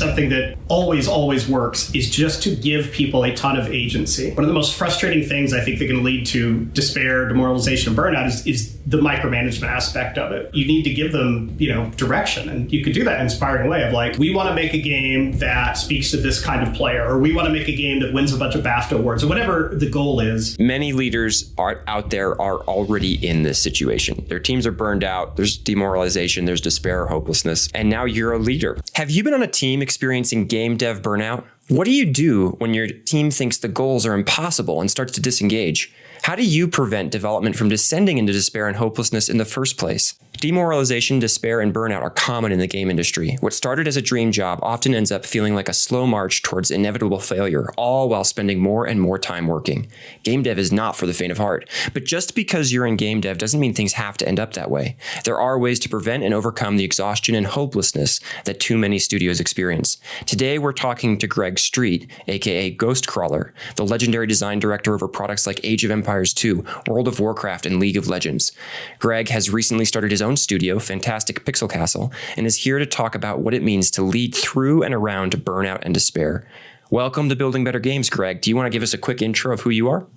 something that always works is just to give people a ton of agency. One of the most frustrating things I think that can lead to despair, demoralization, and burnout is the micromanagement aspect of it. You need to give them, direction. And you could do that in an inspiring way of like, we want to make a game that speaks to this kind of player, or we want to make a game that wins a bunch of BAFTA awards, or whatever the goal is. Many leaders out there are already in this situation. Their teams are burned out. There's demoralization, there's despair, hopelessness, and now you're a leader. Have you been on a team experiencing game dev burnout? What do you do when your team thinks the goals are impossible and starts to disengage? How do you prevent development from descending into despair and hopelessness in the first place? Demoralization, despair, and burnout are common in the game industry. What started as a dream job often ends up feeling like a slow march towards inevitable failure, all while spending more and more time working. Game dev is not for the faint of heart, but just because you're in game dev doesn't mean things have to end up that way. There are ways to prevent and overcome the exhaustion and hopelessness that too many studios experience. Today, we're talking to Greg Street, aka Ghostcrawler, the legendary design director over products like Age of Empires 2, World of Warcraft, and League of Legends. Greg has recently started his own studio, Fantastic Pixel Castle, and is here to talk about what it means to lead through and around burnout and despair. Welcome to Building Better Games, Greg. Do you want to give us a quick intro of who you are?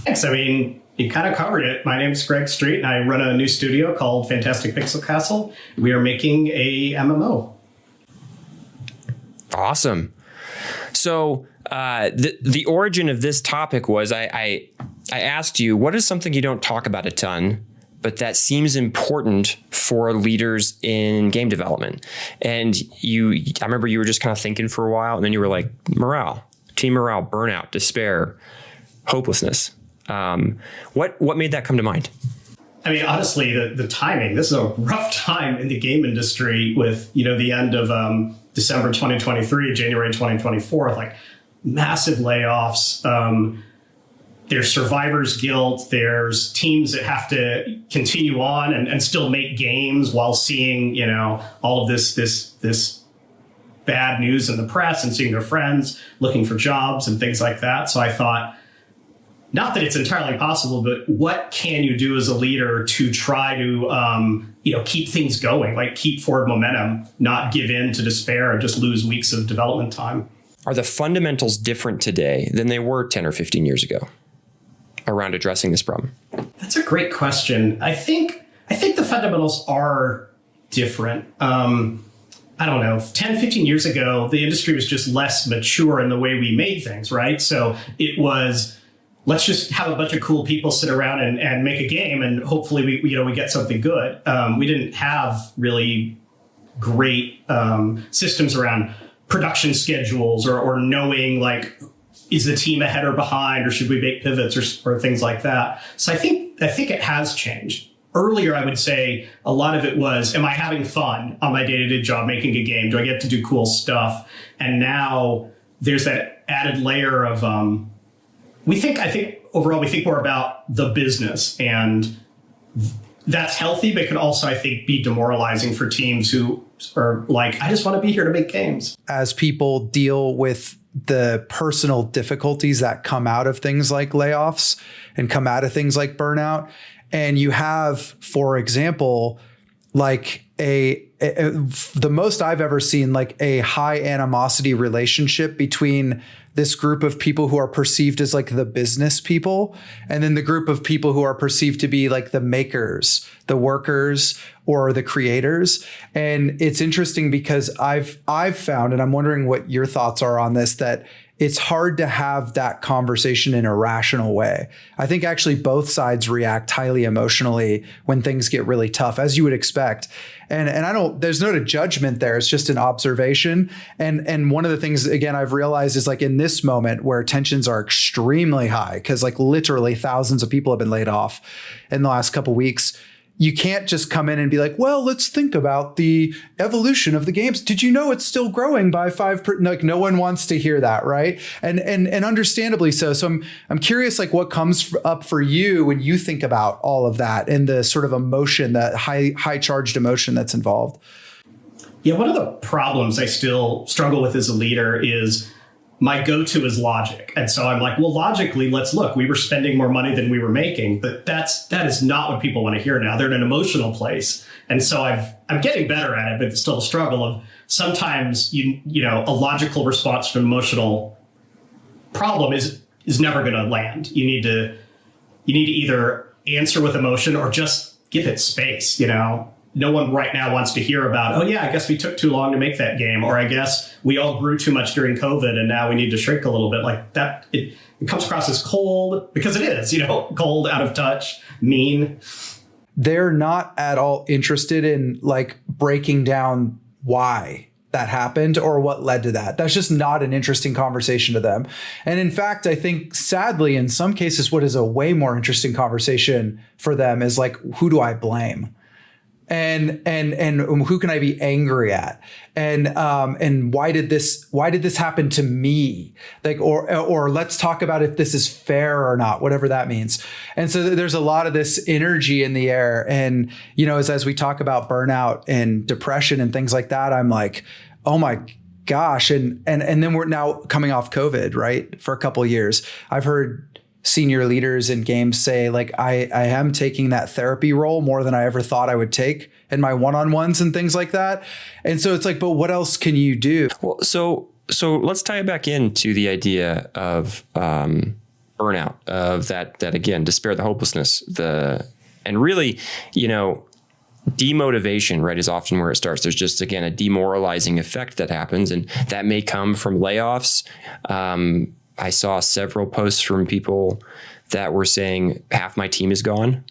Thanks. You kind of covered it. My name is Greg Street, and I run a new studio called Fantastic Pixel Castle. We are making a MMO. Awesome. So the origin of this topic was I asked you, what is something you don't talk about a ton, but that seems important for leaders in game development? And I remember you were just kind of thinking for a while, and then you were like, morale, team morale, burnout, despair, hopelessness. What made that come to mind? Honestly, the timing, this is a rough time in the game industry with, the end of December 2023, January 2024, like massive layoffs. There's survivor's guilt. There's teams that have to continue on and still make games while seeing, all of this bad news in the press and seeing their friends looking for jobs and things like that. So I thought, not that it's entirely possible, but what can you do as a leader to try to, keep things going, like keep forward momentum, not give in to despair and just lose weeks of development time? Are the fundamentals different today than they were 10 or 15 years ago around addressing this problem? That's a great question. I think the fundamentals are different. I don't know, 10, 15 years ago, the industry was just less mature in the way we made things, right? So it was, let's just have a bunch of cool people sit around and make a game, and hopefully we get something good. We didn't have really great systems around production schedules or knowing like, is the team ahead or behind, or should we make pivots or things like that. So I think it has changed. Earlier, I would say a lot of it was, am I having fun on my day-to-day job making a game? Do I get to do cool stuff? And now there's that added layer of, I think overall we think more about the business, and that's healthy, but it can also, I think, be demoralizing for teams who are like, I just want to be here to make games. As people deal with the personal difficulties that come out of things like layoffs and come out of things like burnout, and you have, for example, like the most I've ever seen, like a high animosity relationship between this group of people who are perceived as like the business people, and then the group of people who are perceived to be like the makers, the workers, or the creators. And it's interesting because I've found, and I'm wondering what your thoughts are on this, that it's hard to have that conversation in a rational way. I think actually both sides react highly emotionally when things get really tough, as you would expect. And there's no judgment there. It's just an observation. And one of the things, again, I've realized is like in this moment where tensions are extremely high, because like literally thousands of people have been laid off in the last couple of weeks. You can't just come in and be like, well, let's think about the evolution of the games. Did you know it's still growing by 5%? Like no one wants to hear that, right? And understandably so. So I'm curious, like what comes up for you when you think about all of that and the sort of emotion, that high charged emotion that's involved. Yeah, one of the problems I still struggle with as a leader is my go-to is logic. And so I'm like, well, logically, let's look. We were spending more money than we were making, but that is not what people want to hear now. They're in an emotional place. And so I'm getting better at it, but it's still a struggle of sometimes a logical response to an emotional problem is never going to land. You need to either answer with emotion or just give it space. No one right now wants to hear about, oh yeah, I guess we took too long to make that game, or I guess we all grew too much during COVID and now we need to shrink a little bit. Like that, it comes across as cold, because it is, cold, out of touch, mean. They're not at all interested in like breaking down why that happened or what led to that. That's just not an interesting conversation to them. And in fact, I think sadly, in some cases, what is a way more interesting conversation for them is like, who do I blame? And who can I be angry at? And why did this happen to me? Like, or let's talk about if this is fair or not, whatever that means. And so there's a lot of this energy in the air. And, as we talk about burnout and depression and things like that, I'm like, oh my gosh. And then we're now coming off COVID, right? For a couple of years, I've heard senior leaders in games say, like, I am taking that therapy role more than I ever thought I would take in my one-on-ones and things like that. And so it's like, but what else can you do? Well, so let's tie it back into the idea of burnout, of that again, despair, the hopelessness, and really, demotivation, right, is often where it starts. There's just, again, a demoralizing effect that happens, and that may come from layoffs. I saw several posts from people that were saying half my team is gone.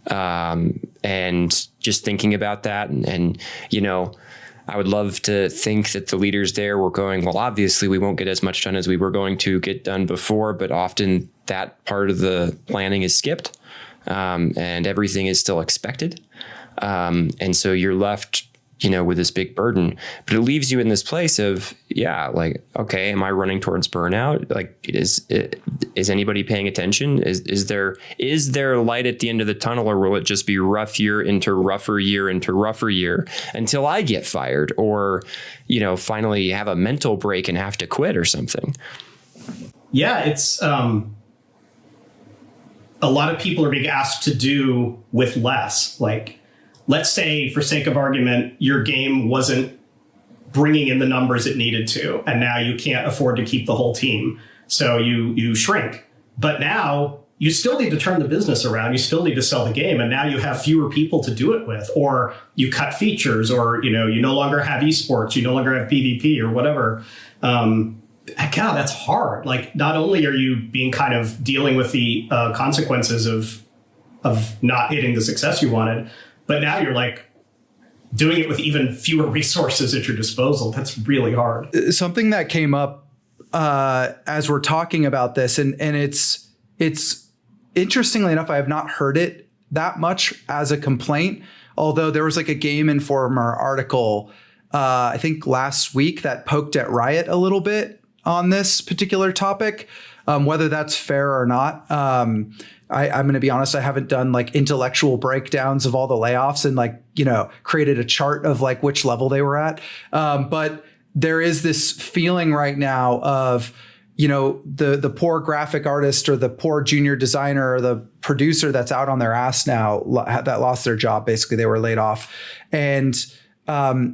And just thinking about that and I would love to think that the leaders there were going, well, obviously we won't get as much done as we were going to get done before, but often that part of the planning is skipped, and everything is still expected. And so you're left with this big burden, but it leaves you in this place of, like, okay, am I running towards burnout? Like, is anybody paying attention? Is there light at the end of the tunnel, or will it just be rough year into rougher year into rougher year until I get fired or, finally have a mental break and have to quit or something? Yeah, it's, a lot of people are being asked to do with less. Like, let's say, for sake of argument, your game wasn't bringing in the numbers it needed to, and now you can't afford to keep the whole team. So you shrink. But now you still need to turn the business around. You still need to sell the game. And now you have fewer people to do it with, or you cut features, or, you no longer have esports. You no longer have PvP or whatever. God, that's hard. Like, not only are you being kind of dealing with the consequences of not hitting the success you wanted, but now you're like doing it with even fewer resources at your disposal. That's really hard. Something that came up as we're talking about this, and it's interestingly enough, I have not heard it that much as a complaint, although there was like a Game Informer article, I think last week, that poked at Riot a little bit on this particular topic, whether that's fair or not. I'm going to be honest, I haven't done like intellectual breakdowns of all the layoffs and created a chart of like which level they were at. But there is this feeling right now of, the poor graphic artist or the poor junior designer or the producer that's out on their ass now that lost their job. Basically, they were laid off. And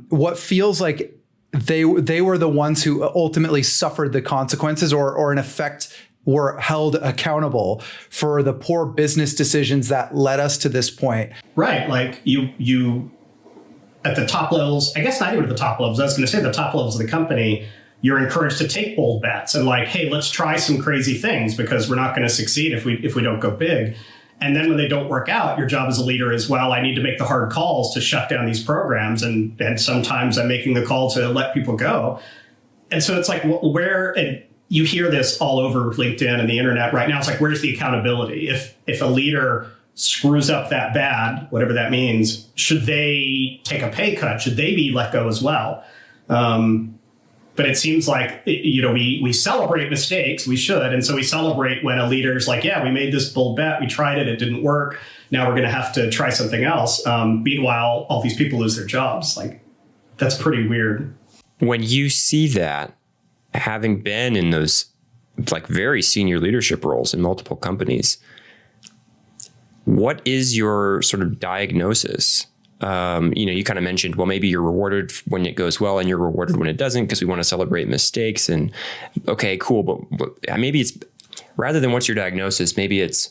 what feels like they were the ones who ultimately suffered the consequences or in effect were held accountable for the poor business decisions that led us to this point. Right. Like you at the top levels, I guess not even at the top levels, I was going to say the top levels of the company, you're encouraged to take bold bets and like, hey, let's try some crazy things because we're not going to succeed if we don't go big. And then when they don't work out, your job as a leader is, well, I need to make the hard calls to shut down these programs. And sometimes I'm making the call to let people go. And so it's like, and you hear this all over LinkedIn and the internet right now. It's like, where's the accountability? If a leader screws up that bad, whatever that means, should they take a pay cut? Should they be let go as well? But it seems like, we celebrate mistakes. We should. And so we celebrate when a leader's like, yeah, we made this bold bet. We tried it. It didn't work. Now we're going to have to try something else. Meanwhile, all these people lose their jobs. Like, that's pretty weird. When you see that, having been in those like very senior leadership roles in multiple companies, what is your sort of diagnosis You kind of mentioned, well, maybe you're rewarded when it goes well and you're rewarded when it doesn't because we want to celebrate mistakes. And okay, cool. But maybe it's rather than what's your diagnosis, maybe it's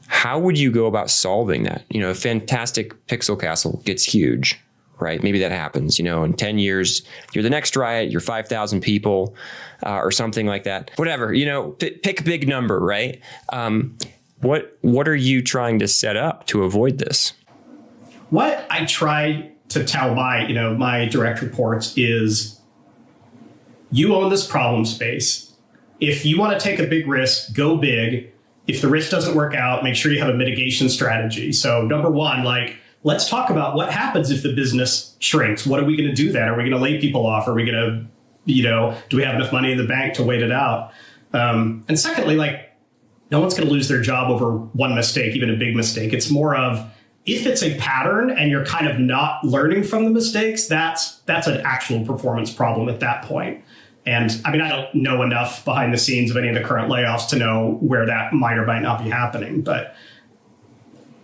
how would you go about solving that? A fantastic pixel castle gets huge, right? Maybe that happens, in 10 years, you're the next Riot, you're 5,000 people or something like that. Whatever, pick a big number, right? What are you trying to set up to avoid this? What I try to tell my direct reports is you own this problem space. If you want to take a big risk, go big. If the risk doesn't work out, make sure you have a mitigation strategy. So number one, let's talk about what happens if the business shrinks. What are we going to do then? Are we going to lay people off? Are we going to, do we have enough money in the bank to wait it out? And secondly, no one's going to lose their job over one mistake, even a big mistake. It's more of, if it's a pattern and you're kind of not learning from the mistakes, that's an actual performance problem at that point. And I don't know enough behind the scenes of any of the current layoffs to know where that might or might not be happening. But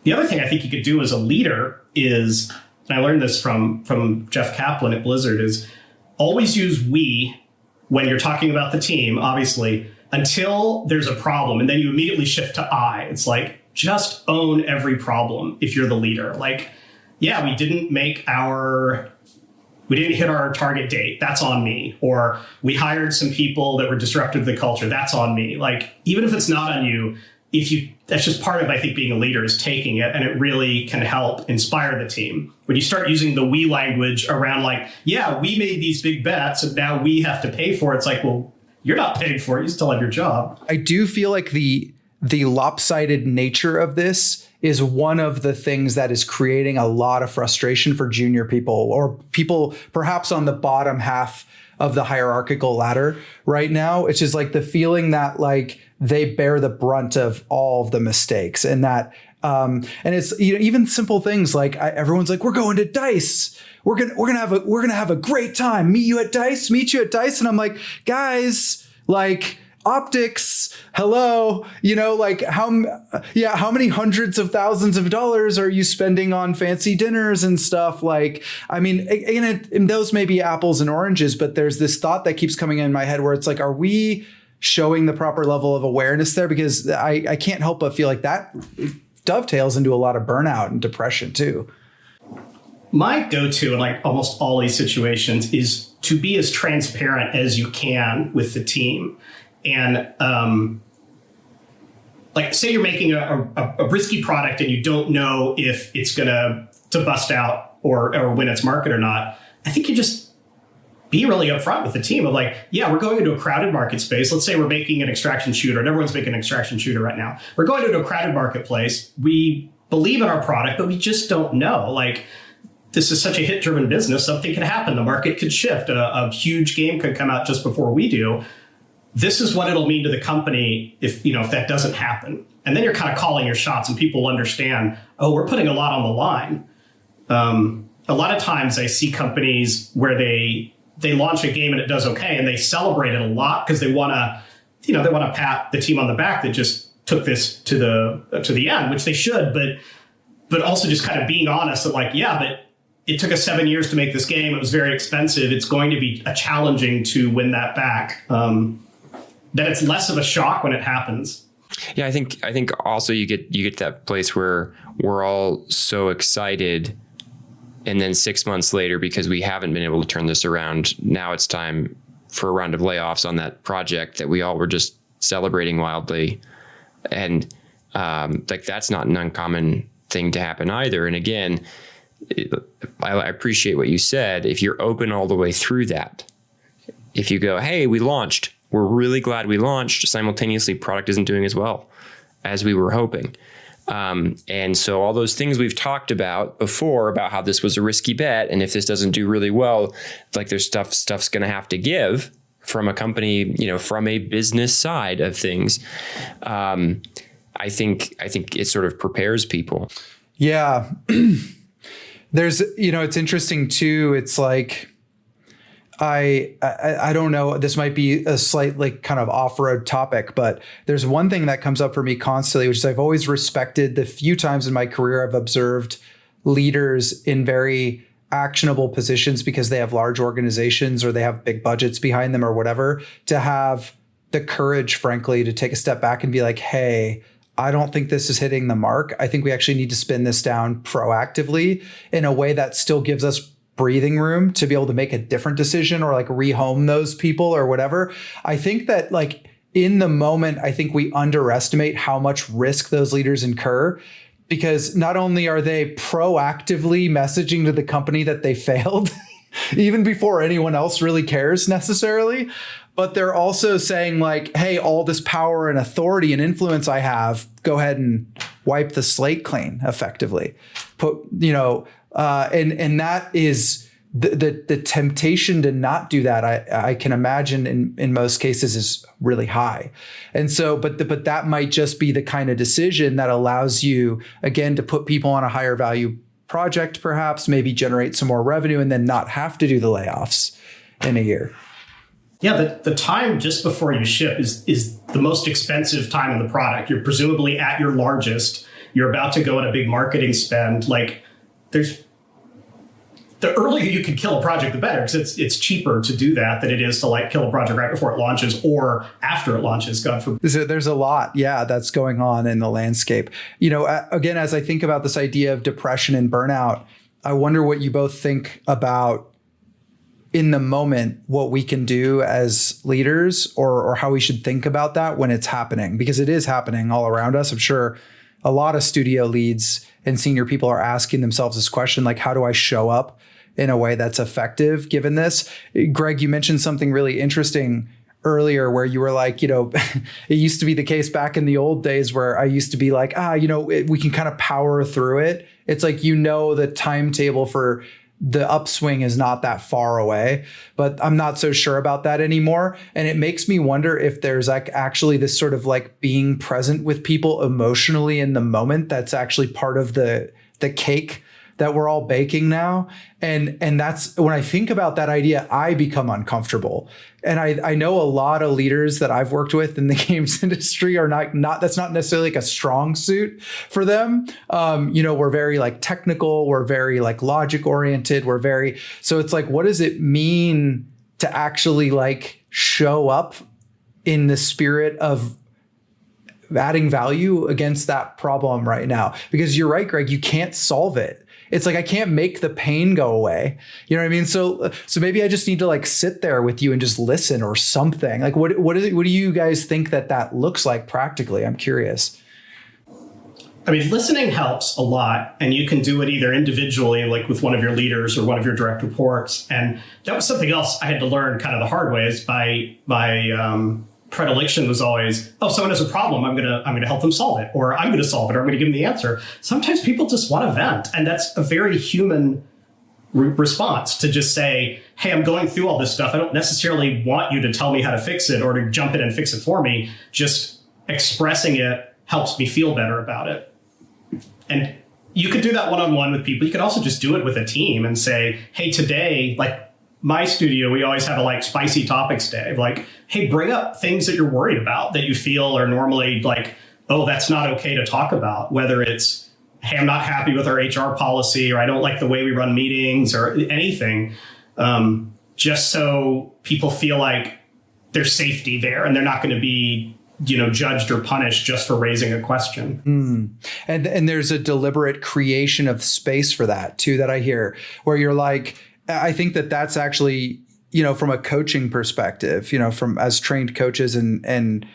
the other thing I think you could do as a leader is, and I learned this from Jeff Kaplan at Blizzard, is always use we when you're talking about the team, obviously, until there's a problem. And then you immediately shift to I. It's just own every problem if you're the leader. Yeah, we didn't hit our target date. That's on me. Or we hired some people that were disruptive to the culture. That's on me. Even if it's not on you, that's just part of, I think, being a leader is taking it, and it really can help inspire the team. When you start using the we language around yeah, we made these big bets and now we have to pay for it. It's well, you're not paying for it. You still have your job. I do feel like the lopsided nature of this is one of the things that is creating a lot of frustration for junior people or people perhaps on the bottom half of the hierarchical ladder right now. It's just the feeling that they bear the brunt of all of the mistakes, and that and it's even simple things everyone's we're going to DICE. We're gonna have a great time. Meet you at DICE. And I'm guys, optics, hello, how many hundreds of thousands of dollars are you spending on fancy dinners and stuff? And those may be apples and oranges, but there's this thought that keeps coming in my head where it's are we showing the proper level of awareness there? Because I can't help but feel that dovetails into a lot of burnout and depression too. My go-to in almost all these situations is to be as transparent as you can with the team. And say you're making a risky product and you don't know if it's going to bust out or win its market or not. I think you just be really upfront with the team of yeah, we're going into a crowded market space. Let's say we're making an extraction shooter, and everyone's making an extraction shooter right now. We're going into a crowded marketplace. We believe in our product, but we just don't know. This is such a hit-driven business. Something could happen. The market could shift. A huge game could come out just before we do. This is what it'll mean to the company if that doesn't happen. And then you're kind of calling your shots, and people understand, oh, we're putting a lot on the line. A lot of times I see companies where they launch a game and it does okay, and they celebrate it a lot because they want to pat the team on the back that just took this to the end, which they should, but also just kind of being honest that yeah, but it took us 7 years to make this game. It was very expensive. It's going to be challenging to win that back. That it's less of a shock when it happens. Yeah, I think also you get that place where we're all so excited, and then 6 months later, because we haven't been able to turn this around, now it's time for a round of layoffs on that project that we all were just celebrating wildly, and that's not an uncommon thing to happen either. And again, I appreciate what you said. If you're open all the way through that, if you go, hey, we launched. We're really glad we launched. Simultaneously, product isn't doing as well as we were hoping. And so all those things we've talked about before about how this was a risky bet, and if this doesn't do really well, there's stuff's going to have to give from a company, from a business side of things. I think it sort of prepares people. Yeah. There's, it's interesting too. It's I don't know, this might be a slightly kind of off-road topic, but there's one thing that comes up for me constantly, which is I've always respected the few times in my career I've observed leaders in very actionable positions because they have large organizations or they have big budgets behind them or whatever, to have the courage, frankly, to take a step back and be like, hey, I don't think this is hitting the mark. I think we actually need to spin this down proactively in a way that still gives us breathing room to be able to make a different decision or like rehome those people or whatever. I think that like in the moment, I think we underestimate how much risk those leaders incur, because not only are they proactively messaging to the company that they failed, even before anyone else really cares necessarily, but they're also saying like, hey, all this power and authority and influence I have, go ahead and wipe the slate clean effectively. And that is the temptation to not do that. I can imagine in most cases is really high. And so, but that might just be the kind of decision that allows you, again, to put people on a higher value project, perhaps maybe generate some more revenue and then not have to do the layoffs in a year. Yeah, the time just before you ship is the most expensive time in the product. You're presumably at your largest. You're about to go on a big marketing spend. Like, the earlier you can kill a project, the better, because it's cheaper to do that than it is to like kill a project right before it launches or after it launches. God forbid. There's a lot, that's going on in the landscape. Again, as I think about this idea of depression and burnout, I wonder what you both think about in the moment, what we can do as leaders or how we should think about that when it's happening, because it is happening all around us. I'm sure a lot of studio leads and senior people are asking themselves this question, like, how do I show up in a way that's effective given this? Greg, you mentioned something really interesting earlier where you were like, it used to be the case back in the old days where I used to be like, we can kind of power through it. It's like, the timetable for the upswing is not that far away, but I'm not so sure about that anymore. And it makes me wonder if there's like actually this sort of like being present with people emotionally in the moment that's actually part of the cake that we're all baking now. And that's when I think about that idea, I become uncomfortable. And I know a lot of leaders that I've worked with in the games industry are not that's not necessarily like a strong suit for them. We're very like technical, we're very like logic oriented, so it's like, what does it mean to actually like show up in the spirit of adding value against that problem right now? Because you're right, Greg, you can't solve it. It's like, I can't make the pain go away. You know what I mean? So maybe I just need to like sit there with you and just listen or something. Like, what do you guys think that looks like practically? I'm curious. I mean, listening helps a lot, and you can do it either individually, like with one of your leaders or one of your direct reports. And that was something else I had to learn kind of the hard way. Is my predilection was always, someone has a problem, I'm gonna help them solve it, or I'm gonna solve it, or I'm gonna give them the answer. Sometimes people just want to vent, and that's a very human response to just say, hey, I'm going through all this stuff. I don't necessarily want you to tell me how to fix it or to jump in and fix it for me. Just expressing it helps me feel better about it. And you could do that one-on-one with people. You could also just do it with a team and say, hey, today, like my studio, we always have a like spicy topics day. Like, hey, bring up things that you're worried about that you feel are normally like, oh, that's not okay to talk about. Whether it's, hey, I'm not happy with our HR policy, or I don't like the way we run meetings, or anything. Just so people feel like there's safety there and they're not going to be, judged or punished just for raising a question. And there's a deliberate creation of space for that too, that I hear, where you're like, I think that's actually, from a coaching perspective, from as trained coaches and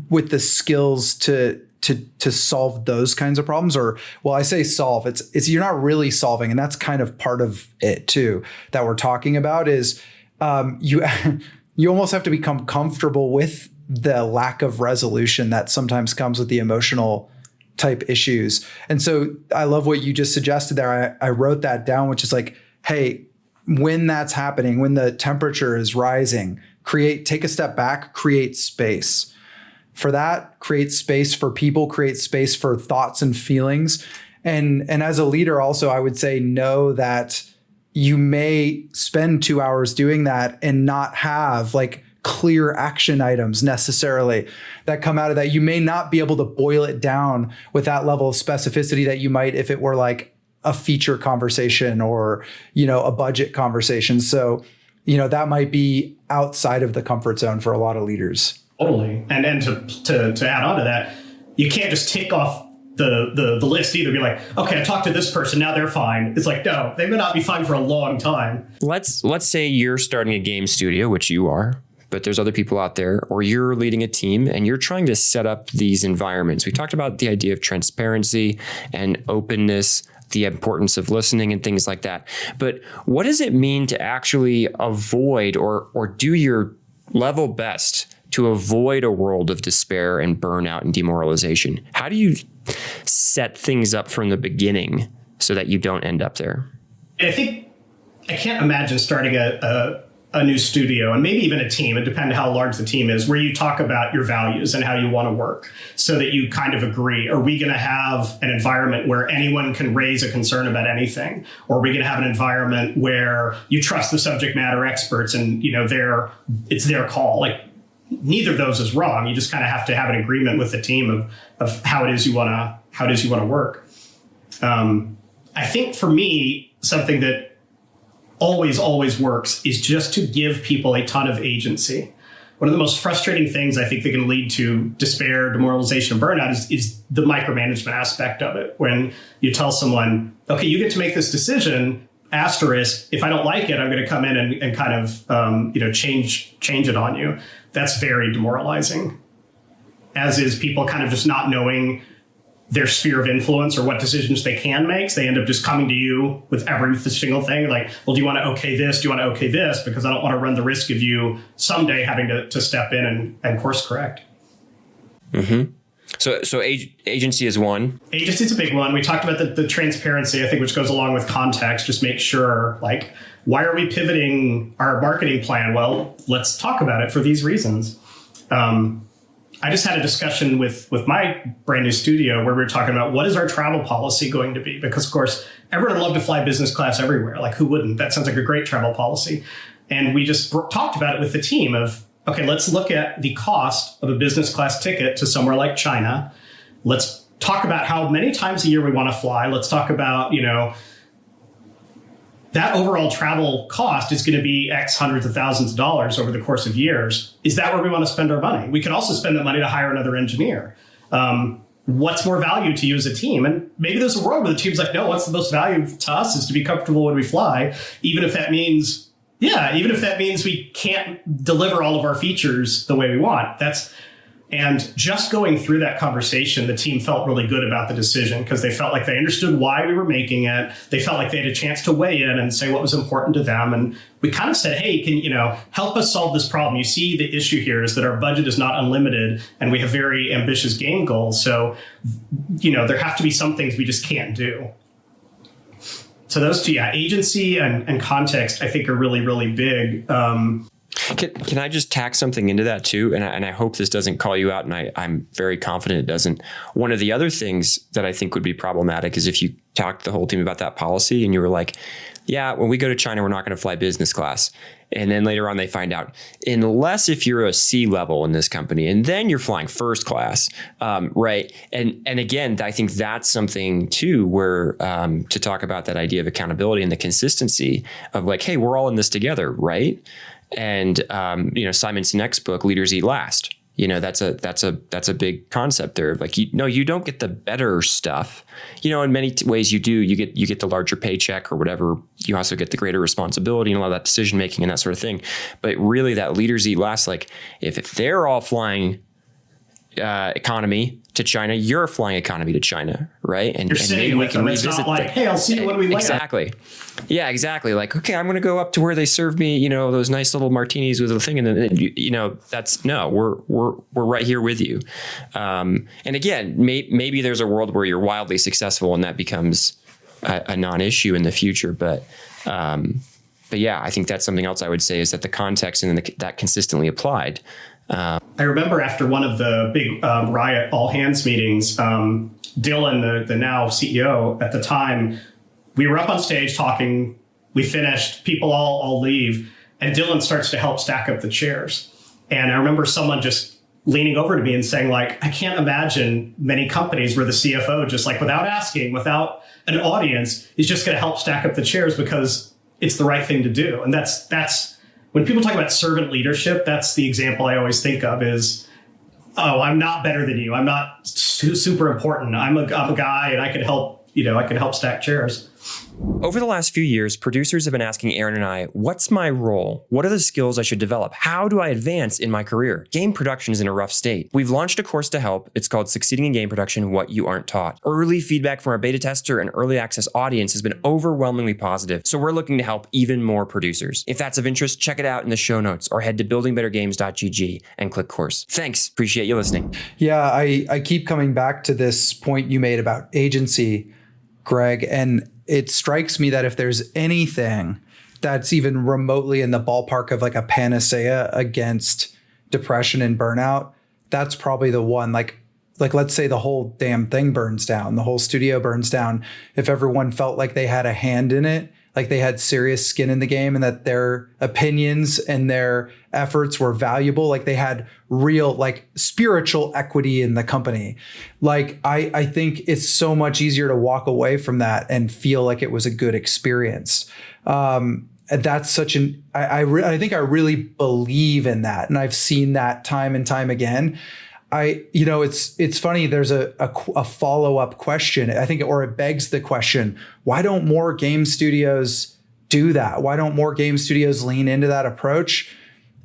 with the skills to solve those kinds of problems, or, well, I say solve, it's you're not really solving. And that's kind of part of it too, that we're talking about is you almost have to become comfortable with the lack of resolution that sometimes comes with the emotional type issues. And so I love what you just suggested there. I wrote that down, which is like, hey, when that's happening, when the temperature is rising, take a step back, create space for that, create space for people, create space for thoughts and feelings. And as a leader also, I would say, know that you may spend 2 hours doing that and not have like clear action items necessarily that come out of that. You may not be able to boil it down with that level of specificity that you might if it were like a feature conversation or, a budget conversation. So, that might be outside of the comfort zone for a lot of leaders. Totally. And to add on to that, you can't just tick off the list either. Be like, okay, I talked to this person, now they're fine. It's like, no, they may not be fine for a long time. Let's say you're starting a game studio, which you are, but there's other people out there, or you're leading a team and you're trying to set up these environments. We talked about the idea of transparency and openness, the importance of listening and things like that. But what does it mean to actually avoid or do your level best to avoid a world of despair and burnout and demoralization? How do you set things up from the beginning so that you don't end up there? I think I can't imagine starting a new studio and maybe even a team, it depends how large the team is, where you talk about your values and how you want to work so that you kind of agree. Are we going to have an environment where anyone can raise a concern about anything? Or are we going to have an environment where you trust the subject matter experts and, it's their call? Like, neither of those is wrong. You just kind of have to have an agreement with the team of how it is you want to work. I think for me, something that always works is just to give people a ton of agency. One of the most frustrating things I think that can lead to despair, demoralization, and burnout is the micromanagement aspect of it. When you tell someone, okay, you get to make this decision, asterisk, if I don't like it, I'm going to come in and kind of change it on you. That's very demoralizing, as is people kind of just not knowing their sphere of influence or what decisions they can make. So they end up just coming to you with every single thing. Like, well, do you want to okay this? Do you want to okay this? Because I don't want to run the risk of you someday having to step in and course correct. Mm-hmm. So agency is one. Agency is a big one. We talked about the transparency, I think, which goes along with context. Just make sure, like, why are we pivoting our marketing plan? Well, let's talk about it for these reasons. I just had a discussion with my brand new studio where we were talking about what is our travel policy going to be? Because, of course, everyone would love to fly business class everywhere. Like, who wouldn't? That sounds like a great travel policy. And we just talked about it with the team of, okay, let's look at the cost of a business class ticket to somewhere like China. Let's talk about how many times a year we want to fly. Let's talk about, that overall travel cost is going to be X hundreds of thousands of dollars over the course of years. Is that where we want to spend our money? We could also spend that money to hire another engineer. What's more value to you as a team? And maybe there's a world where the team's like, no, what's the most value to us is to be comfortable when we fly, even if that means we can't deliver all of our features the way we want. And just going through that conversation, the team felt really good about the decision because they felt like they understood why we were making it. They felt like they had a chance to weigh in and say what was important to them. And we kind of said, hey, can help us solve this problem? You see, the issue here is that our budget is not unlimited and we have very ambitious game goals. So, there have to be some things we just can't do. So those two, agency and context, I think, are really, really big. Can I just tack something into that too? And I hope this doesn't call you out, and I'm very confident it doesn't. One of the other things that I think would be problematic is if you talked to the whole team about that policy and you were like, yeah, when we go to China, we're not going to fly business class. And then later on, they find out, unless if you're a C-level in this company, and then you're flying first class, right? And again, I think that's something too, where to talk about that idea of accountability and the consistency of like, hey, we're all in this together, right? And Simon Sinek's book, Leaders Eat Last. That's a big concept there. Like, you don't get the better stuff. In many ways you do. You get the larger paycheck or whatever. You also get the greater responsibility and a lot of that decision making and that sort of thing. But really, that leaders eat last. Like, if they're all flying economy to China, you're flying economy to China, right? And maybe we can revisit. It's not like, hey, I'll see you when we land. Exactly. Yeah, exactly. Like, okay, I'm going to go up to where they serve me, those nice little martinis with a thing, and then we're right here with you. And again, maybe there's a world where you're wildly successful and that becomes a non-issue in the future, but yeah, I think that's something else I would say is that the context and that consistently applied. I remember after one of the big Riot all hands meetings, Dylan, the now CEO at the time, we were up on stage talking. We finished. People all leave, and Dylan starts to help stack up the chairs. And I remember someone just leaning over to me and saying, like, I can't imagine many companies where the CFO just like without asking, without an audience, is just going to help stack up the chairs because it's the right thing to do. And that's when people talk about servant leadership, that's the example I always think of is, oh, I'm not better than you. I'm not super important. I'm a guy and I can help, I can help stack chairs. Over the last few years, producers have been asking Aaron and I, what's my role? What are the skills I should develop? How do I advance in my career? Game production is in a rough state. We've launched a course to help. It's called Succeeding in Game Production, What You Aren't Taught. Early feedback from our beta tester and early access audience has been overwhelmingly positive, so we're looking to help even more producers. If that's of interest, check it out in the show notes or head to buildingbettergames.gg and click course. Thanks. Appreciate you listening. Yeah, I keep coming back to this point you made about agency, Greg, and it strikes me that if there's anything that's even remotely in the ballpark of like a panacea against depression and burnout, that's probably the one. Like let's say the whole damn thing burns down, the whole studio burns down. If everyone felt like they had a hand in it, like they had serious skin in the game and that their opinions and their efforts were valuable, like they had real like spiritual equity in the company. Like I think it's so much easier to walk away from that and feel like it was a good experience. And that's such an, I think I really believe in that. And I've seen that time and time again. It's funny. There's a follow-up question, I think, or it begs the question, why don't more game studios do that? Why don't more game studios lean into that approach?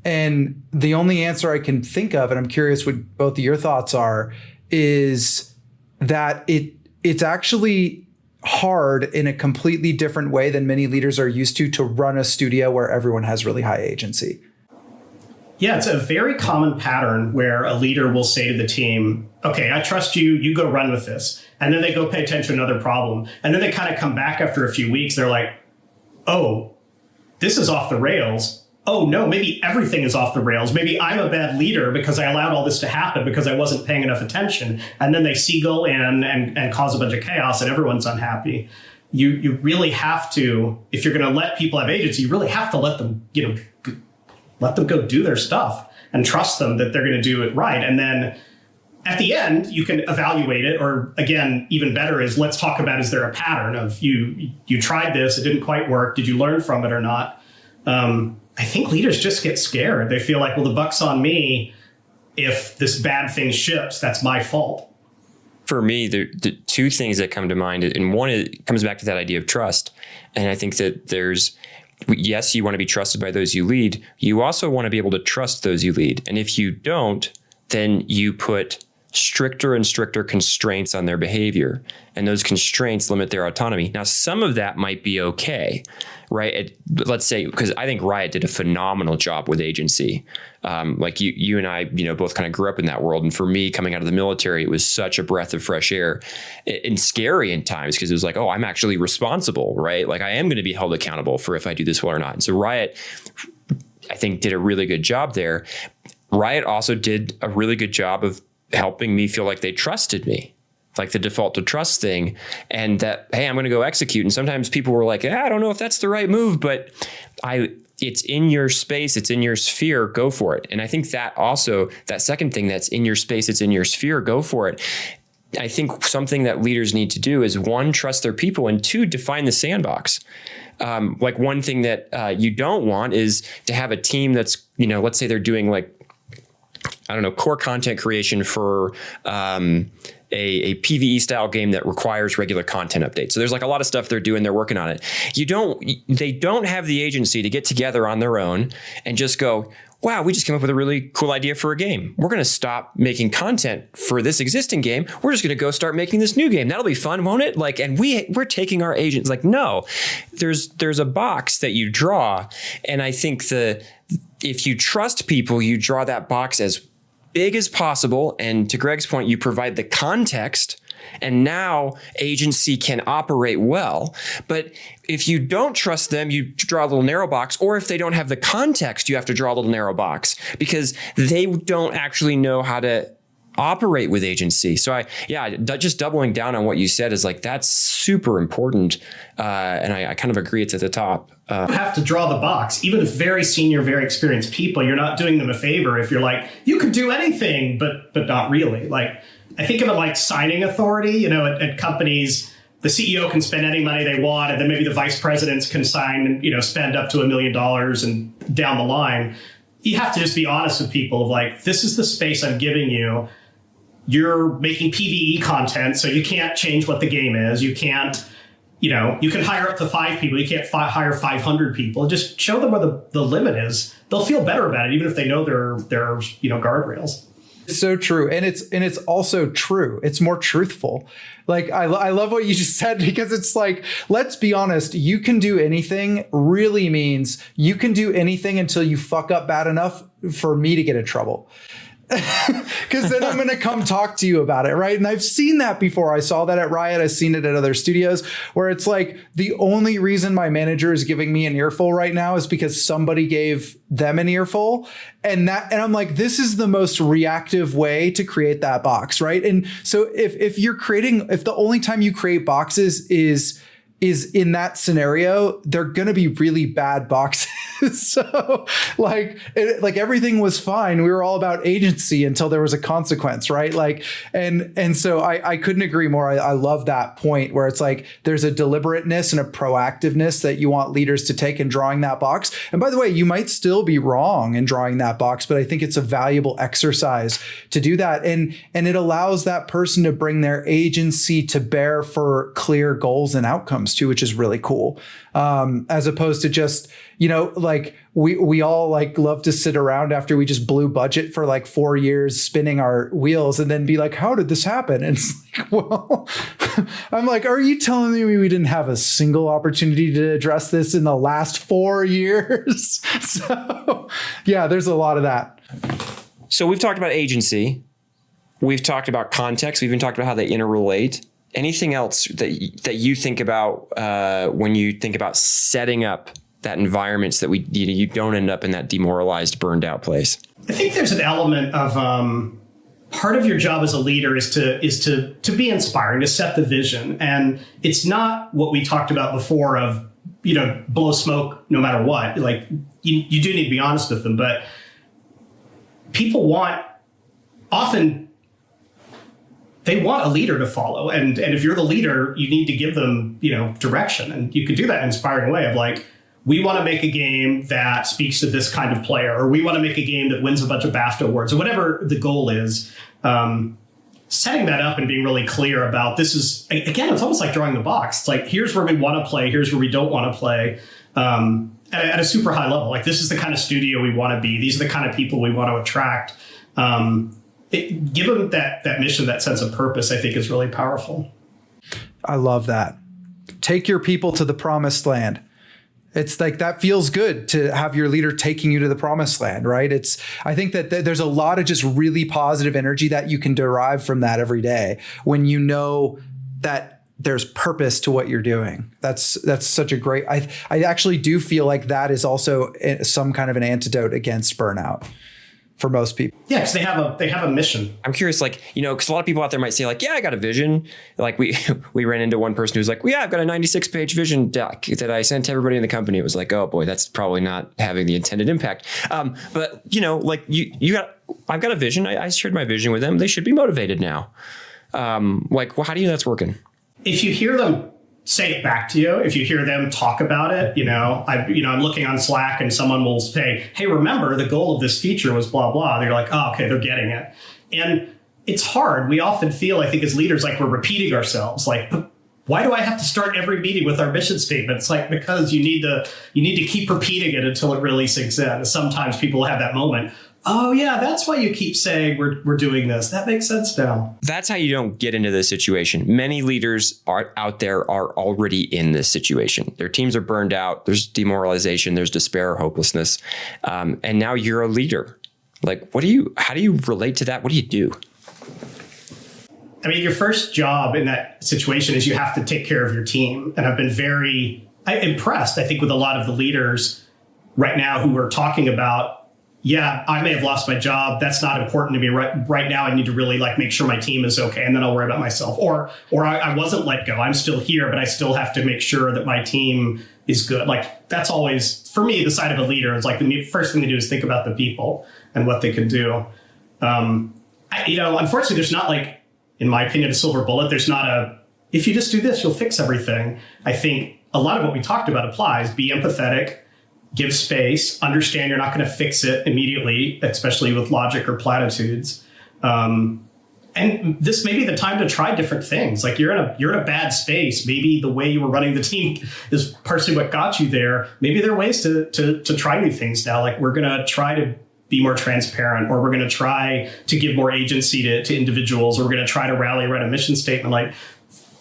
And the only answer I can think of, and I'm curious what both of your thoughts are, is that it's actually hard in a completely different way than many leaders are used to run a studio where everyone has really high agency. Yeah, it's a very common pattern where a leader will say to the team, okay, I trust you, you go run with this. And then they go pay attention to another problem. And then they kind of come back after a few weeks. They're like, oh, this is off the rails. Oh, no, maybe everything is off the rails. Maybe I'm a bad leader because I allowed all this to happen because I wasn't paying enough attention. And then they seagull in and cause a bunch of chaos and everyone's unhappy. You really have to, if you're going to let people have agency, you really have to let them, let them go do their stuff and trust them that they're going to do it right. And then at the end, you can evaluate it. Or again, even better is let's talk about, is there a pattern of you tried this, it didn't quite work. Did you learn from it or not? I think leaders just get scared. They feel like, well, the buck's on me. If this bad thing ships, that's my fault. For me, the two things that come to mind, and one, it comes back to that idea of trust. And I think that yes, you want to be trusted by those you lead. You also want to be able to trust those you lead. And if you don't, then you put stricter and stricter constraints on their behavior. And those constraints limit their autonomy. Now, some of that might be okay, right? Let's say, because I think Riot did a phenomenal job with agency. Like you and I, both kind of grew up in that world. And for me, coming out of the military, it was such a breath of fresh air and scary in times because it was like, oh, I'm actually responsible, right? Like I am going to be held accountable for if I do this well or not. And so Riot, I think, did a really good job there. Riot also did a really good job of helping me feel like they trusted me, like the default to trust thing, and that, hey, I'm going to go execute. And sometimes people were like, I don't know if that's the right move, but it's in your space, it's in your sphere, go for it. And I think that also, that second thing, that's in your space, it's in your sphere, go for it. I think something that leaders need to do is, one, trust their people, and two, define the sandbox. Like one thing that you don't want is to have a team that's, let's say they're doing like, I don't know, core content creation for a PvE style game that requires regular content updates. So there's like a lot of stuff they're doing, they're working on it. They don't have the agency to get together on their own and just go, wow, we just came up with a really cool idea for a game. We're going to stop making content for this existing game. We're just going to go start making this new game. That'll be fun, won't it? Like, and we're taking our agents. Like, no, there's a box that you draw. And I think if you trust people, you draw that box as big as possible. And to Greg's point, you provide the context, and now agency can operate well. But if you don't trust them, you draw a little narrow box, or if they don't have the context, you have to draw a little narrow box because they don't actually know how to operate with agency. So just doubling down on what you said is like, that's super important. And I kind of agree it's at the top. You have to draw the box. Even if very senior, very experienced people, you're not doing them a favor if you're like, you could do anything, but not really. Like, I think of it like signing authority, at companies. The CEO can spend any money they want, and then maybe the vice presidents can sign and, spend up to $1 million and down the line. You have to just be honest with people of like, this is the space I'm giving you. You're making PvE content, so you can't change what the game is. You can't, you can hire up to 5 people. You can't hire 500 people. Just show them where the limit is. They'll feel better about it, even if they know there are guardrails. So true. And it's also true. It's more truthful. Like, I love what you just said, because it's like, let's be honest, you can do anything really means you can do anything until you fuck up bad enough for me to get in trouble. Because then I'm going to come talk to you about it, right? And I've seen that before. I saw that at Riot. I've seen it at other studios where it's like, the only reason my manager is giving me an earful right now is because somebody gave them an earful. And I'm like, this is the most reactive way to create that box, right? And so if the only time you create boxes is in that scenario, they're going to be really bad boxes. So like everything was fine. We were all about agency until there was a consequence, right? Like, and so I couldn't agree more. I love that point where it's like, there's a deliberateness and a proactiveness that you want leaders to take in drawing that box. And by the way, you might still be wrong in drawing that box, but I think it's a valuable exercise to do that. And it allows that person to bring their agency to bear for clear goals and outcomes too, which is really cool. As opposed to just, like we all like love to sit around after we just blew budget for like 4 years spinning our wheels and then be like, how did this happen? And it's like, well, I'm like, are you telling me we didn't have a single opportunity to address this in the last 4 years? So yeah, there's a lot of that. So we've talked about agency. We've talked about context. We've even talked about how they interrelate. Anything else that you think about when you think about setting up that environment so that you don't end up in that demoralized, burned out place? I think there's an element of part of your job as a leader is to be inspiring, to set the vision, and it's not what we talked about before of blow smoke no matter what. Like you do need to be honest with them, but people often. They want a leader to follow. And if you're the leader, you need to give them, direction. And you can do that in an inspiring way of like, we want to make a game that speaks to this kind of player, or we want to make a game that wins a bunch of BAFTA awards, or whatever the goal is. Setting that up and being really clear about this is, again, it's almost like drawing the box. It's like, here's where we want to play. Here's where we don't want to play at a super high level. Like, this is the kind of studio we want to be. These are the kind of people we want to attract. Give them that mission, that sense of purpose, I think is really powerful. I love that. Take your people to the promised land. It's like, that feels good to have your leader taking you to the promised land, right? I think that there's a lot of just really positive energy that you can derive from that every day when you know that there's purpose to what you're doing. That's such a great, I actually do feel like that is also some kind of an antidote against burnout for most people. Yeah, because they have a mission. I'm curious, because a lot of people out there might say like, yeah, I got a vision. Like we ran into one person who's like, well, yeah, I've got a 96-page vision deck that I sent to everybody in the company. It was like, oh boy, that's probably not having the intended impact. But I've got a vision. I shared my vision with them. They should be motivated now. How do you know that's working? If you hear them say it back to you, if you hear them talk about it, I'm looking on Slack and someone will say, hey, remember the goal of this feature was blah, blah. They're like, oh, okay, they're getting it. And it's hard. We often feel, I think, as leaders, like we're repeating ourselves. Like, why do I have to start every meeting with our mission statement? It's like, because you need to keep repeating it until it really sinks in. And sometimes people have that moment. Oh, yeah, that's why you keep saying we're doing this. That makes sense now. That's how you don't get into this situation. Many leaders out there are already in this situation. Their teams are burned out. There's demoralization. There's despair, hopelessness. And now you're a leader. Like, how do you relate to that? What do you do? I mean, your first job in that situation is you have to take care of your team. And I've been very impressed, I think, with a lot of the leaders right now who are talking about yeah, I may have lost my job. That's not important to me right now. I need to really like make sure my team is okay, and then I'll worry about myself. Or I wasn't let go. I'm still here, but I still have to make sure that my team is good. Like that's always for me the side of a leader. Is like the first thing to do is think about the people and what they can do. Unfortunately, there's not like, in my opinion, a silver bullet. There's not a if you just do this, you'll fix everything. I think a lot of what we talked about applies. Be empathetic. Give space, understand you're not going to fix it immediately, especially with logic or platitudes. And this may be the time to try different things. Like you're in a bad space. Maybe the way you were running the team is partially what got you there. Maybe there are ways to try new things now. Like we're going to try to be more transparent, or we're going to try to give more agency to individuals, or we're going to try to rally around a mission statement. Like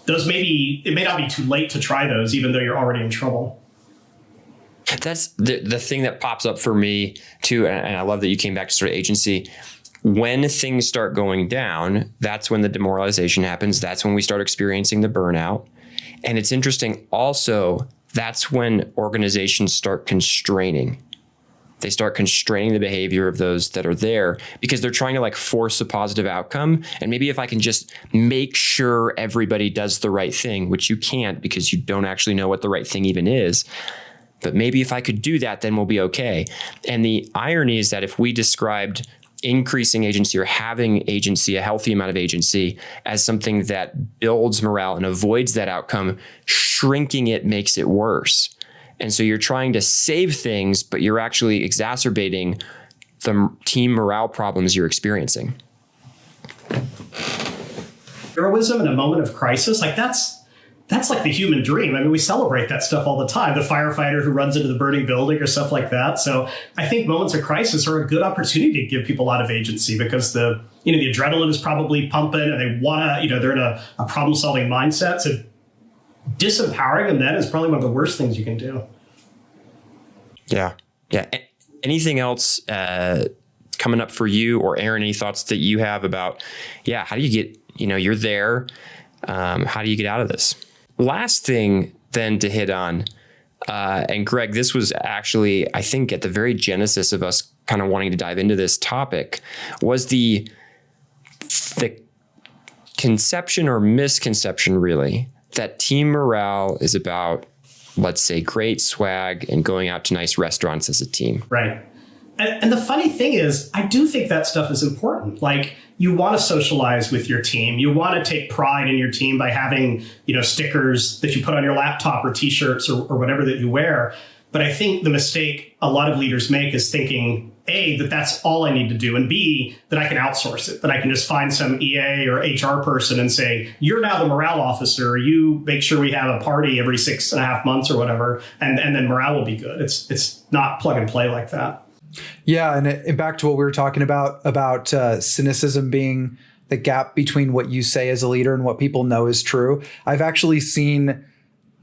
those it may not be too late to try those, even though you're already in trouble. That's the thing that pops up for me too. And I love that you came back to sort of agency. When things start going down, that's when the demoralization happens. That's when we start experiencing the burnout. And it's interesting also, that's when organizations start constraining. They start constraining the behavior of those that are there because they're trying to like force a positive outcome. And maybe if I can just make sure everybody does the right thing, which you can't because you don't actually know what the right thing even is. But maybe if I could do that, then we'll be okay. And the irony is that if we described increasing agency or having agency, a healthy amount of agency, as something that builds morale and avoids that outcome, shrinking it makes it worse. And so you're trying to save things, but you're actually exacerbating the team morale problems you're experiencing. Heroism in a moment of crisis, like that's like the human dream. I mean, we celebrate that stuff all the time. The firefighter who runs into the burning building or stuff like that. So I think moments of crisis are a good opportunity to give people a lot of agency because the adrenaline is probably pumping and they want to, they're in a problem solving mindset. So disempowering them then is probably one of the worst things you can do. Yeah. Yeah. Anything else coming up for you or Aaron, any thoughts that you have about, how do you get, you're there. How do you get out of this? Last thing then to hit on, and Greg, this was actually, I think, at the very genesis of us kind of wanting to dive into this topic, was the conception or misconception, really, that team morale is about, let's say, great swag and going out to nice restaurants as a team. Right. And the funny thing is, I do think that stuff is important. Like, you want to socialize with your team. You want to take pride in your team by having, stickers that you put on your laptop or T-shirts or whatever that you wear. But I think the mistake a lot of leaders make is thinking, A, that that's all I need to do, and B, that I can outsource it, that I can just find some EA or HR person and say, you're now the morale officer. You make sure we have a party every 6.5 months or whatever, and then morale will be good. It's not plug and play like that. Yeah. And back to what we were talking about cynicism being the gap between what you say as a leader and what people know is true. I've actually seen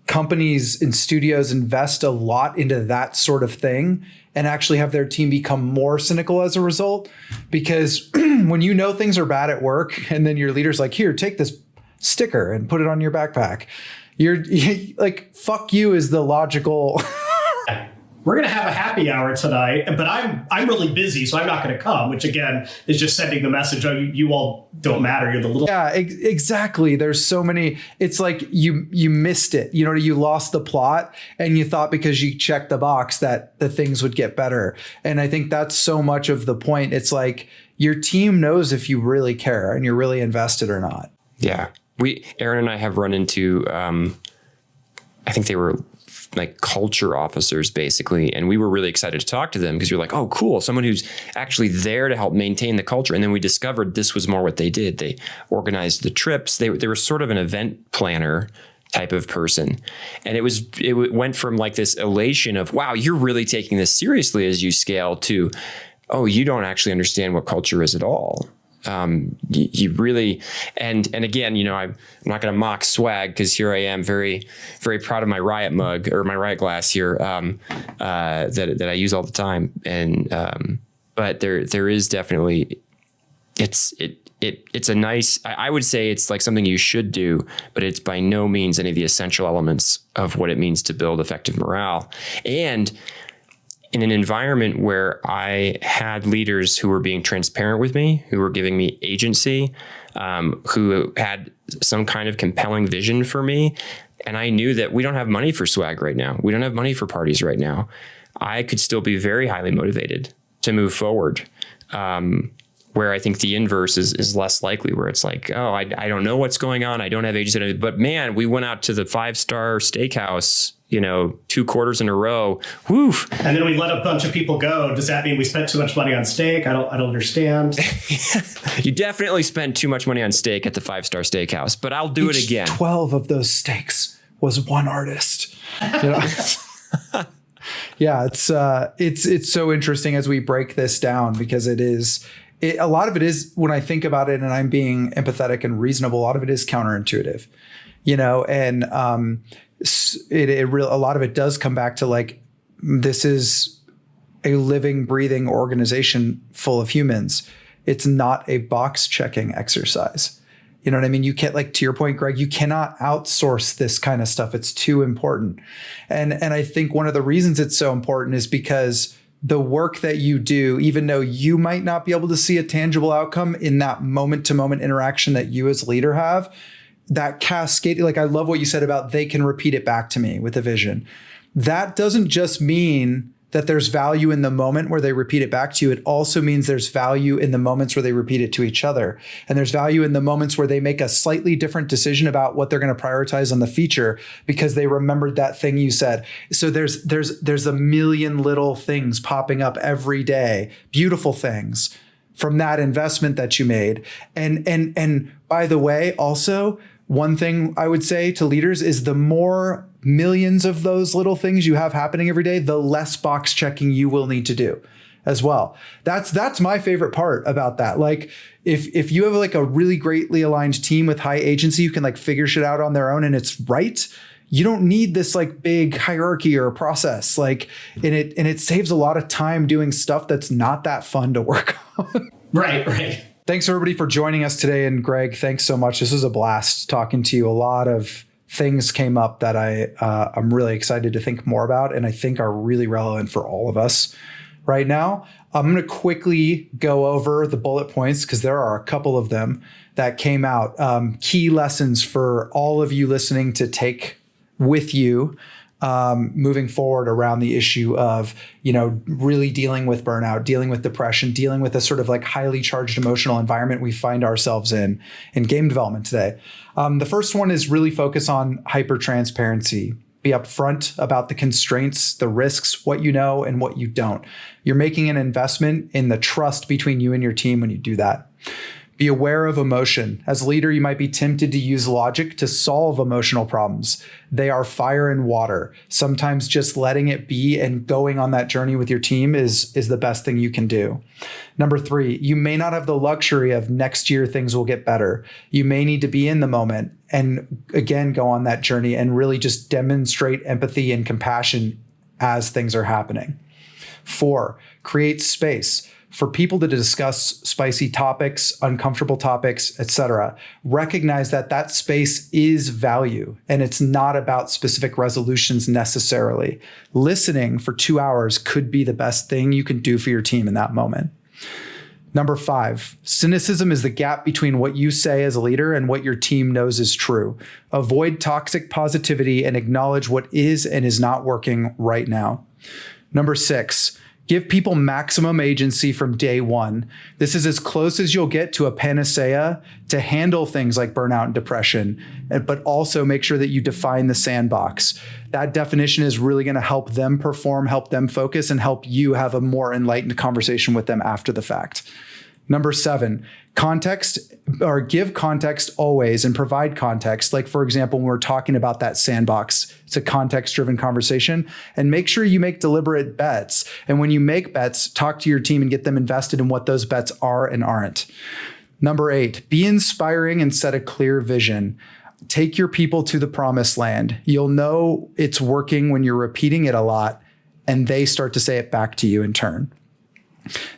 companies and studios invest a lot into that sort of thing and actually have their team become more cynical as a result. Because when things are bad at work and then your leader's like, here, take this sticker and put it on your backpack. You're like, fuck you is the logical... We're going to have a happy hour tonight, but I'm really busy, so I'm not going to come, which again is just sending the message, oh, you all don't matter. You're the little... Yeah, exactly. There's so many. It's like you missed it. You lost the plot and you thought because you checked the box that the things would get better. And I think that's so much of the point. It's like your team knows if you really care and you're really invested or not. Yeah. Aaron and I have run into, I think they were like culture officers basically. And we were really excited to talk to them because you're like, oh, cool. Someone who's actually there to help maintain the culture. And then we discovered this was more what they did. They organized the trips. They were sort of an event planner type of person. And it went from like this elation of, wow, you're really taking this seriously as you scale to, oh, you don't actually understand what culture is at all. You really, and again, I'm not going to mock swag because here I am very, very proud of my Riot mug or my Riot glass here, that I use all the time. And, but there is definitely, it's a nice, I would say it's like something you should do, but it's by no means any of the essential elements of what it means to build effective morale. And in an environment where I had leaders who were being transparent with me, who were giving me agency, who had some kind of compelling vision for me. And I knew that we don't have money for swag right now. We don't have money for parties right now. I could still be very highly motivated to move forward. Where I think the inverse is less likely, where it's like, oh, I don't know what's going on. I don't have agency. But man, we went out to the 5-star steakhouse, 2 quarters in a row. Woo. And then we let a bunch of people go. Does that mean we spent too much money on steak? I don't understand. You definitely spent too much money on steak at the 5-star steakhouse, but I'll do it again. 12 of those steaks was one artist. Yeah, it's so interesting as we break this down, because a lot of it is, when I think about it and I'm being empathetic and reasonable, a lot of it is counterintuitive, and a lot of it does come back to like, this is a living, breathing organization full of humans. It's not a box checking exercise. You know what I mean? You can't, like, to your point, Greg, you cannot outsource this kind of stuff. It's too important. And I think one of the reasons it's so important is because the work that you do, even though you might not be able to see a tangible outcome in that moment to moment interaction that you as leader have, that cascade, like, I love what you said about they can repeat it back to me with a vision. That doesn't just mean that there's value in the moment where they repeat it back to you. It also means there's value in the moments where they repeat it to each other. And there's value in the moments where they make a slightly different decision about what they're going to prioritize on the feature because they remembered that thing you said. So there's a million little things popping up every day, beautiful things from that investment that you made. And by the way, also, one thing I would say to leaders is the more millions of those little things you have happening every day, the less box checking you will need to do as well. That's my favorite part about that. Like, if you have like a really greatly aligned team with high agency who can like figure shit out on their own and it's right, you don't need this like big hierarchy or process. Like, and it saves a lot of time doing stuff that's not that fun to work on. Right. Thanks everybody for joining us today. And Greg, thanks so much. This was a blast talking to you. A lot of things came up that I'm really excited to think more about and I think are really relevant for all of us right now. I'm going to quickly go over the bullet points because there are a couple of them that came out. Key lessons for all of you listening to take with you moving forward around the issue of, really dealing with burnout, dealing with depression, dealing with a sort of like highly charged emotional environment we find ourselves in game development today. The first one is really focus on hyper-transparency. Be upfront about the constraints, the risks, what you know and what you don't. You're making an investment in the trust between you and your team when you do that. Be aware of emotion. As a leader, you might be tempted to use logic to solve emotional problems. They are fire and water. Sometimes just letting it be and going on that journey with your team is the best thing you can do. Number 3, you may not have the luxury of next year things will get better. You may need to be in the moment and again, go on that journey and really just demonstrate empathy and compassion as things are happening. 4, create space for people to discuss spicy topics, uncomfortable topics, etc. Recognize that space is value and it's not about specific resolutions necessarily. Listening for 2 hours could be the best thing you can do for your team in that moment. Number 5, cynicism is the gap between what you say as a leader and what your team knows is true. Avoid toxic positivity and acknowledge what is and is not working right now. Number 6, give people maximum agency from day one. This is as close as you'll get to a panacea to handle things like burnout and depression, but also make sure that you define the sandbox. That definition is really going to help them perform, help them focus, and help you have a more enlightened conversation with them after the fact. Number 7, context, or give context always and provide context. Like, for example, when we're talking about that sandbox, it's a context-driven conversation, and make sure you make deliberate bets. And when you make bets, talk to your team and get them invested in what those bets are and aren't. Number 8, be inspiring and set a clear vision. Take your people to the promised land. You'll know it's working when you're repeating it a lot and they start to say it back to you in turn.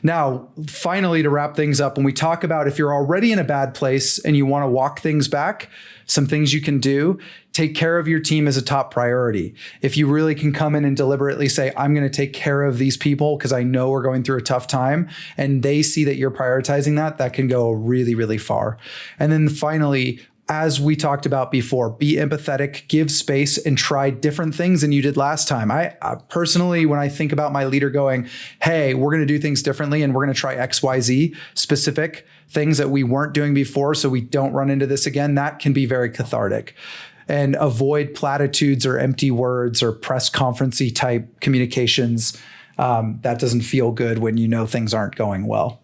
Now, finally, to wrap things up, when we talk about if you're already in a bad place and you want to walk things back, some things you can do, take care of your team as a top priority. If you really can come in and deliberately say, I'm going to take care of these people because I know we're going through a tough time, and they see that you're prioritizing that, that can go really, really far. And then finally, as we talked about before, be empathetic, give space, and try different things than you did last time. I personally, when I think about my leader going, hey, we're going to do things differently and we're going to try XYZ specific things that we weren't doing before so we don't run into this again, that can be very cathartic. And avoid platitudes or empty words or press conference-y type communications. That doesn't feel good when you know things aren't going well.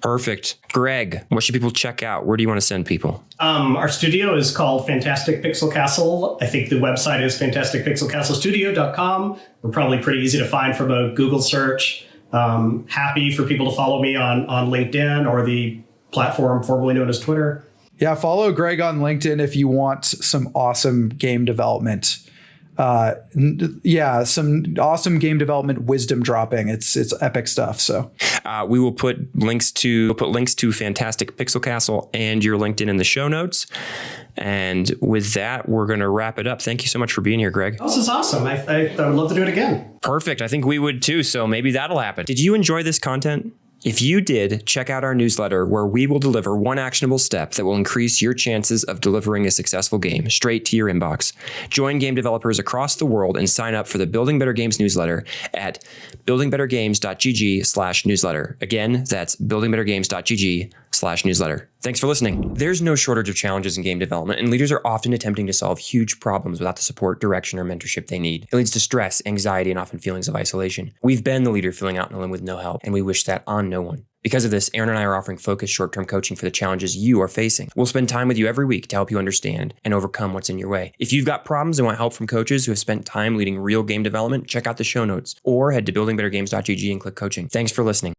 Perfect. Greg, what should people check out? Where do you want to send people? Our studio is called Fantastic Pixel Castle. I think the website is fantasticpixelcastlestudio.com. We're probably pretty easy to find from a Google search. Happy for people to follow me on LinkedIn or the platform formerly known as Twitter. Yeah, follow Greg on LinkedIn if you want some awesome game development. Some awesome game development wisdom dropping. It's epic stuff. So we will put links to Fantastic Pixel Castle and your LinkedIn in the show notes. And with that, we're going to wrap it up. Thank you so much for being here, Greg. This is awesome. I would love to do it again. Perfect. I think we would too. So maybe that'll happen. Did you enjoy this content? If you did, check out our newsletter where we will deliver one actionable step that will increase your chances of delivering a successful game straight to your inbox. Join game developers across the world and sign up for the Building Better Games newsletter at buildingbettergames.gg/newsletter. Again, that's buildingbettergames.gg/newsletter. Thanks for listening. There's no shortage of challenges in game development, and leaders are often attempting to solve huge problems without the support, direction, or mentorship they need. It leads to stress, anxiety, and often feelings of isolation. We've been the leader filling out on a limb with no help, and we wish that on no one. Because of this, Aaron and I are offering focused short-term coaching for the challenges you are facing. We'll spend time with you every week to help you understand and overcome what's in your way. If you've got problems and want help from coaches who have spent time leading real game development, check out the show notes or head to buildingbettergames.gg and click coaching. Thanks for listening.